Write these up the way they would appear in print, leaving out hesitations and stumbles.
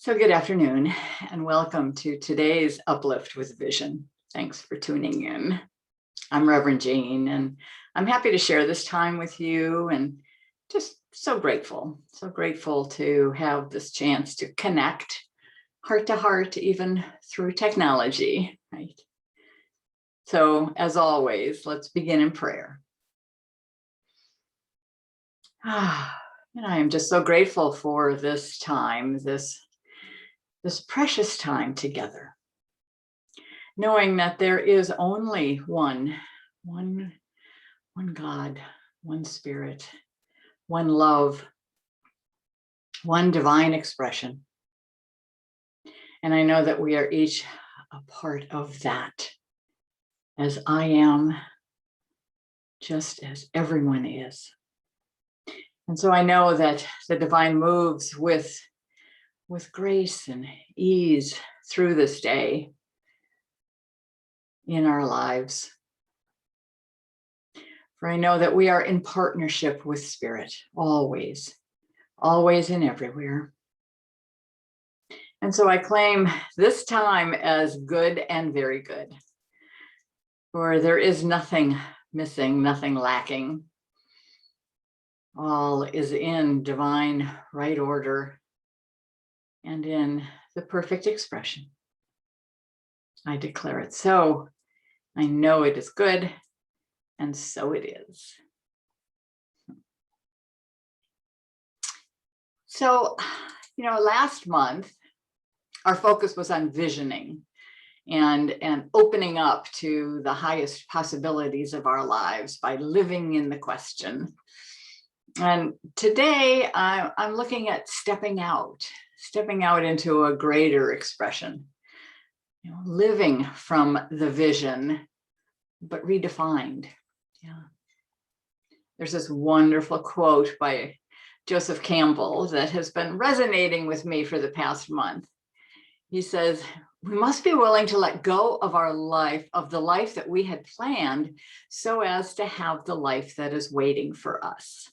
So good afternoon and welcome to today's Uplift with Vision. Thanks for tuning in. I'm Reverend Jeanne and I'm happy to share this time with you and just so grateful to have this chance to connect heart to heart, even through technology, right? So as always, let's begin in prayer. And I am just so grateful for this time, this precious time together, knowing that there is only one God, one Spirit, one love, one divine expression. And I know that we are each a part of that, as I am, just as everyone is. And so I know that the divine moves with grace and ease through this day in our lives. For I know that we are in partnership with Spirit, always and everywhere. And so I claim this time as good and very good, for there is nothing missing, nothing lacking. All is in divine right order and in the perfect expression. I declare it so. I know it is good, and so it is. So, last month, our focus was on visioning and opening up to the highest possibilities of our lives by living in the question. And today I'm looking at stepping out into a greater expression, living from the vision, but redefined. Yeah. There's this wonderful quote by Joseph Campbell that has been resonating with me for the past month. He says, we must be willing to let go of our life, of the life that we had planned, so as to have the life that is waiting for us.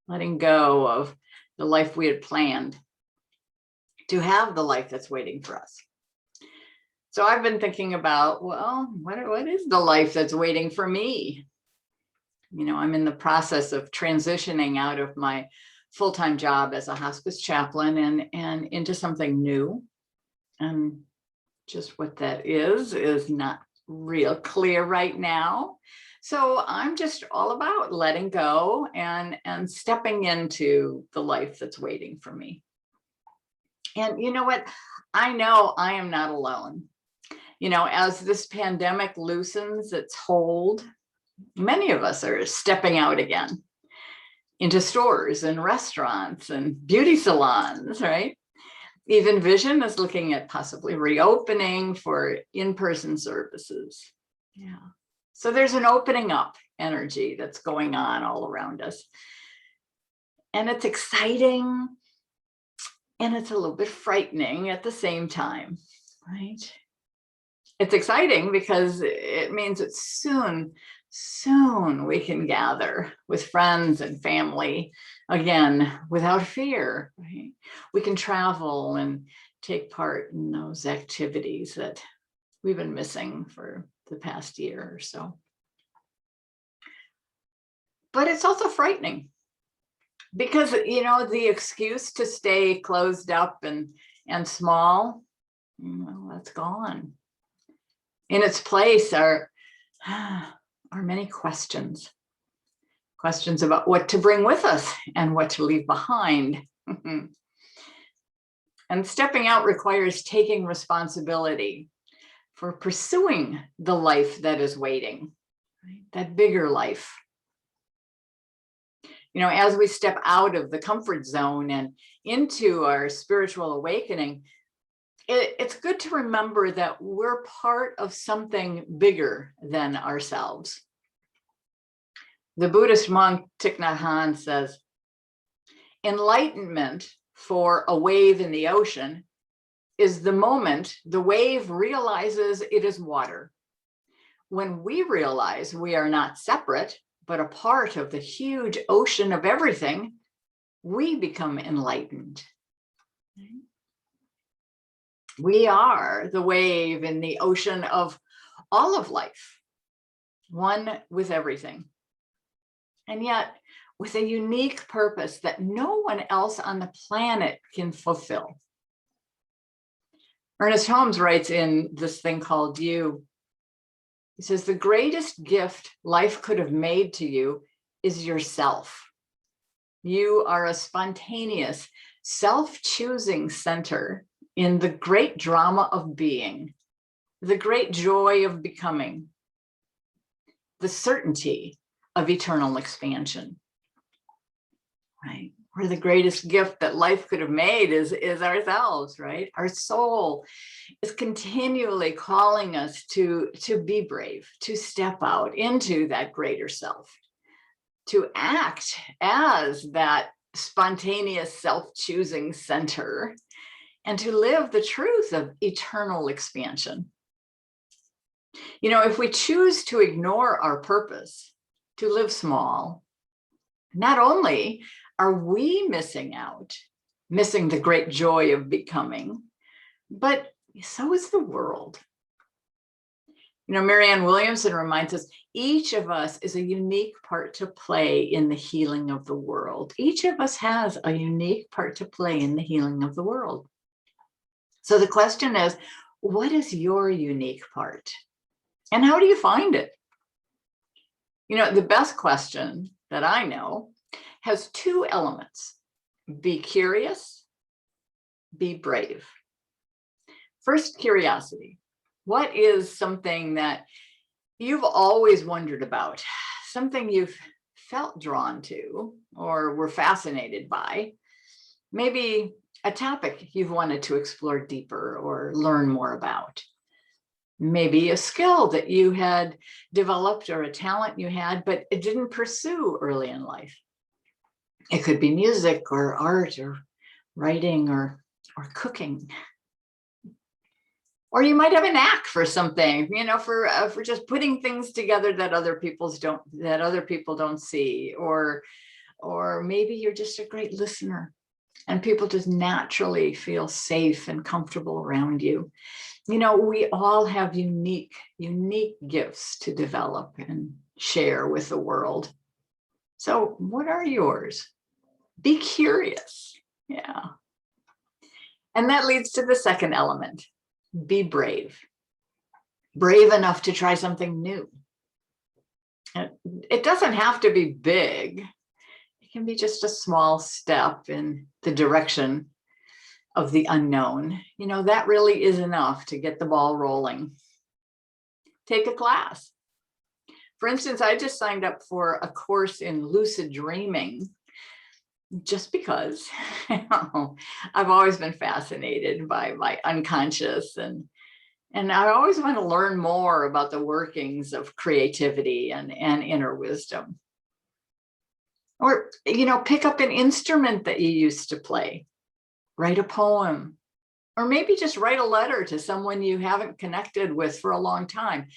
Letting go of the life we had planned to have the life that's waiting for us. So I've been thinking about, well, what is the life that's waiting for me? I'm in the process of transitioning out of my full-time job as a hospice chaplain and into something new. And just what that is not real clear right now. So I'm just all about letting go and stepping into the life that's waiting for me. And you know what? I know I am not alone. As this pandemic loosens its hold, many of us are stepping out again into stores and restaurants and beauty salons, right? Even Vision is looking at possibly reopening for in-person services. Yeah. So there's an opening up energy that's going on all around us. And it's exciting and it's a little bit frightening at the same time, right? It's exciting because it means that soon we can gather with friends and family again without fear, right? We can travel and take part in those activities that we've been missing for the past year or so. But it's also frightening because, the excuse to stay closed up and small, that's gone. In its place are many questions about what to bring with us and what to leave behind. And stepping out requires taking responsibility for pursuing the life that is waiting, right? That bigger life. As we step out of the comfort zone and into our spiritual awakening, it's good to remember that we're part of something bigger than ourselves. The Buddhist monk Thich Nhat Hanh says, enlightenment for a wave in the ocean is the moment the wave realizes it is water. When we realize we are not separate, but a part of the huge ocean of everything, we become enlightened. We are the wave in the ocean of all of life, one with everything. And yet, with a unique purpose that no one else on the planet can fulfill. Ernest Holmes writes in this thing called You. He says, the greatest gift life could have made to you is yourself. You are a spontaneous, self-choosing center in the great drama of being, the great joy of becoming, the certainty of eternal expansion. Right? Where the greatest gift that life could have made is ourselves, right? Our soul is continually calling us to be brave, to step out into that greater self, to act as that spontaneous self-choosing center, and to live the truth of eternal expansion. You know, if we choose to ignore our purpose, to live small, not only are we missing out, missing the great joy of becoming, but so is the world. You know, Marianne Williamson reminds us, each of us is a unique part to play in the healing of the world. Each of us has a unique part to play in the healing of the world. So the question is, what is your unique part? And how do you find it? You know, the best question that I know has two elements: be curious, be brave. First, curiosity. What is something that you've always wondered about, something you've felt drawn to or were fascinated by? Maybe a topic you've wanted to explore deeper or learn more about. Maybe a skill that you had developed or a talent you had, but it didn't pursue early in life. It could be music or art or writing or cooking. Or you might have a knack for something, you know, for just putting things together that other people don't see, or maybe you're just a great listener and people just naturally feel safe and comfortable around you. You know, we all have unique gifts to develop and share with the world. So what are yours? Be curious. Yeah. And that leads to the second element. Be brave. Brave enough to try something new. It doesn't have to be big. It can be just a small step in the direction of the unknown. You know, that really is enough to get the ball rolling. Take a class. For instance, I just signed up for a course in lucid dreaming just because I've always been fascinated by my unconscious, and I always want to learn more about the workings of creativity and inner wisdom. Or, you know, pick up an instrument that you used to play, write a poem, or maybe just write a letter to someone you haven't connected with for a long time.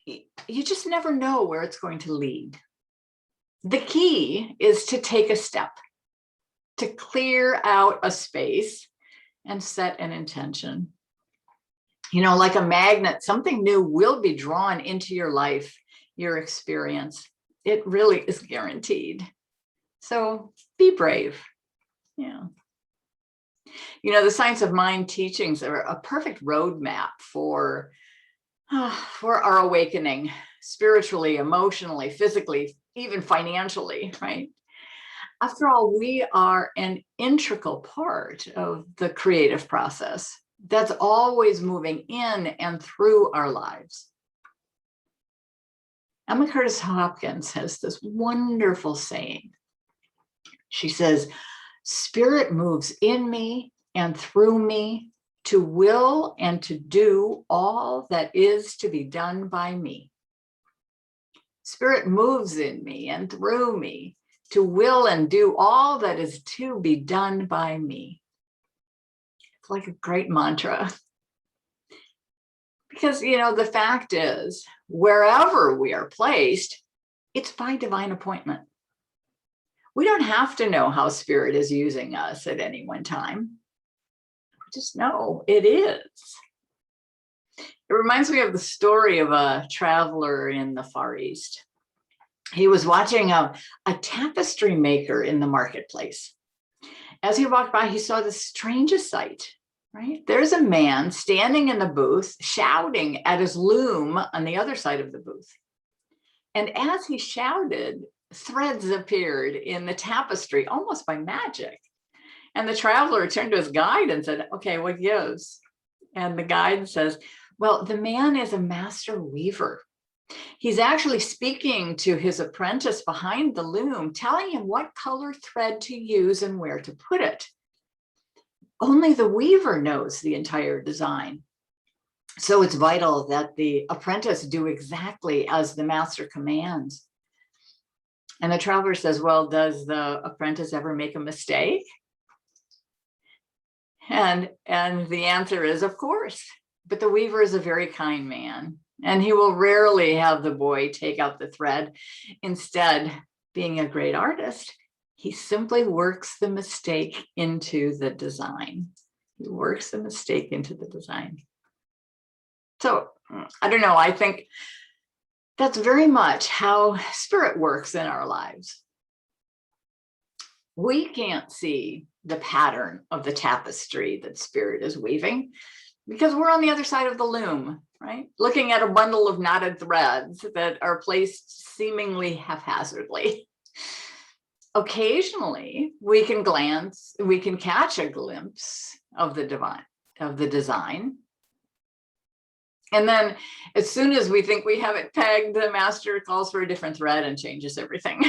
You just never know where it's going to lead. The key is to take a step, to clear out a space and set an intention. You know, like a magnet, something new will be drawn into your life, your experience. It really is guaranteed. So be brave. Yeah. You know, the Science of Mind teachings are a perfect roadmap for our awakening, spiritually, emotionally, physically, even financially, right? After all, we are an integral part of the creative process that's always moving in and through our lives. Emma Curtis Hopkins has this wonderful saying. She says, "Spirit moves in me and through me to will and to do all that is to be done by me." Spirit moves in me and through me to will and do all that is to be done by me. It's like a great mantra. Because, you know, the fact is, wherever we are placed, it's by divine appointment. We don't have to know how Spirit is using us at any one time. just know it is. It reminds me of the story of a traveler in the Far East. He was watching a tapestry maker in the marketplace. As he walked by, he saw the strangest sight, right? There's a man standing in the booth, shouting at his loom on the other side of the booth. And as he shouted, threads appeared in the tapestry almost by magic. And the traveler turned to his guide and said, okay, what gives? And the guide says, well, the man is a master weaver. He's actually speaking to his apprentice behind the loom, telling him what color thread to use and where to put it. Only the weaver knows the entire design. So it's vital that the apprentice do exactly as the master commands. And the traveler says, well, does the apprentice ever make a mistake? And the answer is, of course. But the weaver is a very kind man, and he will rarely have the boy take out the thread. Instead, being a great artist, he simply works the mistake into the design. He works the mistake into the design. So I don't know, I think that's very much how spirit works in our lives. We can't see the pattern of the tapestry that spirit is weaving because we're on the other side of the loom, right? Looking at a bundle of knotted threads that are placed seemingly haphazardly. Occasionally, we can catch a glimpse of the design. And then as soon as we think we have it pegged, the master calls for a different thread and changes everything.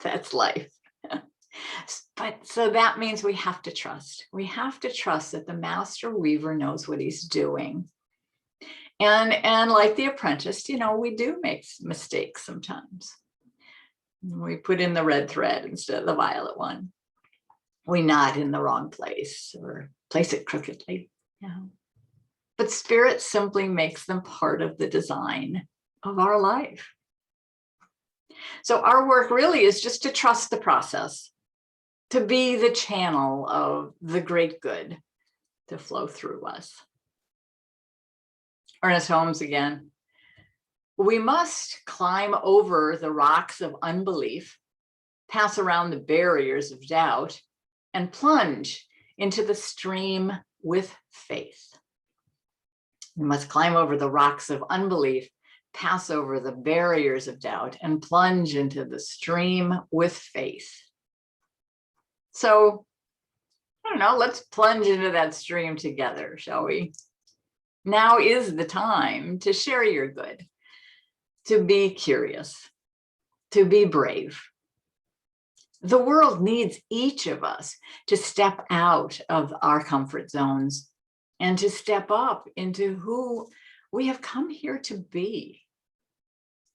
That's life. But so that means we have to trust. We have to trust that the master weaver knows what he's doing. And like the apprentice, we do make mistakes sometimes. We put in the red thread instead of the violet one. We knot in the wrong place or place it crookedly. But spirit simply makes them part of the design of our life. So our work really is just to trust the process, to be the channel of the great good to flow through us. Ernest Holmes again. We must climb over the rocks of unbelief, pass around the barriers of doubt, and plunge into the stream with faith. We must climb over the rocks of unbelief, pass over the barriers of doubt, and plunge into the stream with faith. So, I don't know, let's plunge into that stream together, shall we? Now is the time to share your good, to be curious, to be brave. The world needs each of us to step out of our comfort zones and to step up into who we have come here to be.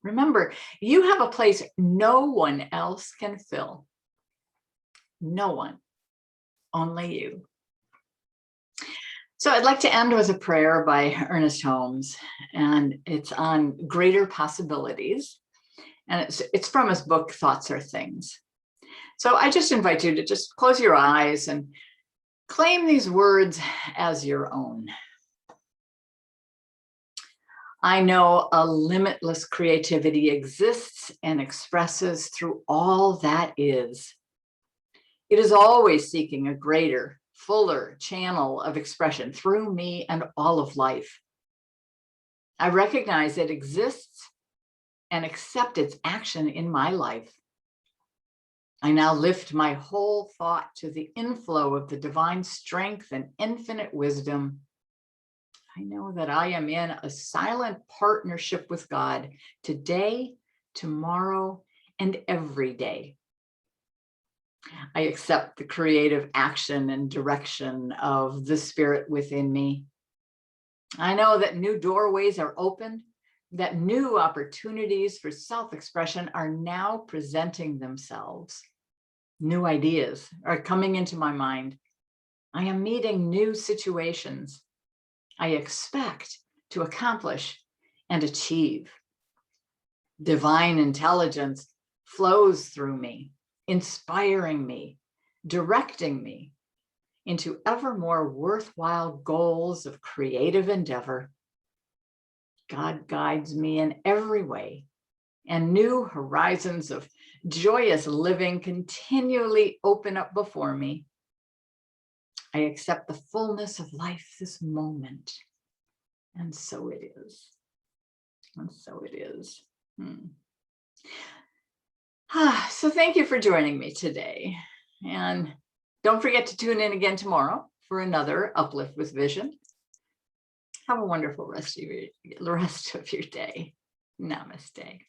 Remember, you have a place no one else can fill. No one, only you. So I'd like to end with a prayer by Ernest Holmes, and it's on greater possibilities. And it's from his book, Thoughts Are Things. So I just invite you to just close your eyes and claim these words as your own. I know a limitless creativity exists and expresses through all that is. It is always seeking a greater, fuller channel of expression through me and all of life. I recognize it exists and accept its action in my life. I now lift my whole thought to the inflow of the divine strength and infinite wisdom. I know that I am in a silent partnership with God today, tomorrow, and every day. I accept the creative action and direction of the spirit within me. I know that new doorways are opened, that new opportunities for self-expression are now presenting themselves. New ideas are coming into my mind. I am meeting new situations. I expect to accomplish and achieve. Divine intelligence flows through me, inspiring me, directing me, into ever more worthwhile goals of creative endeavor. God guides me in every way, and new horizons of joyous living continually open up before me. I accept the fullness of life this moment. And so it is. And so it is. So thank you for joining me today. And don't forget to tune in again tomorrow for another Uplift with Vision. Have a wonderful rest of your day. Namaste.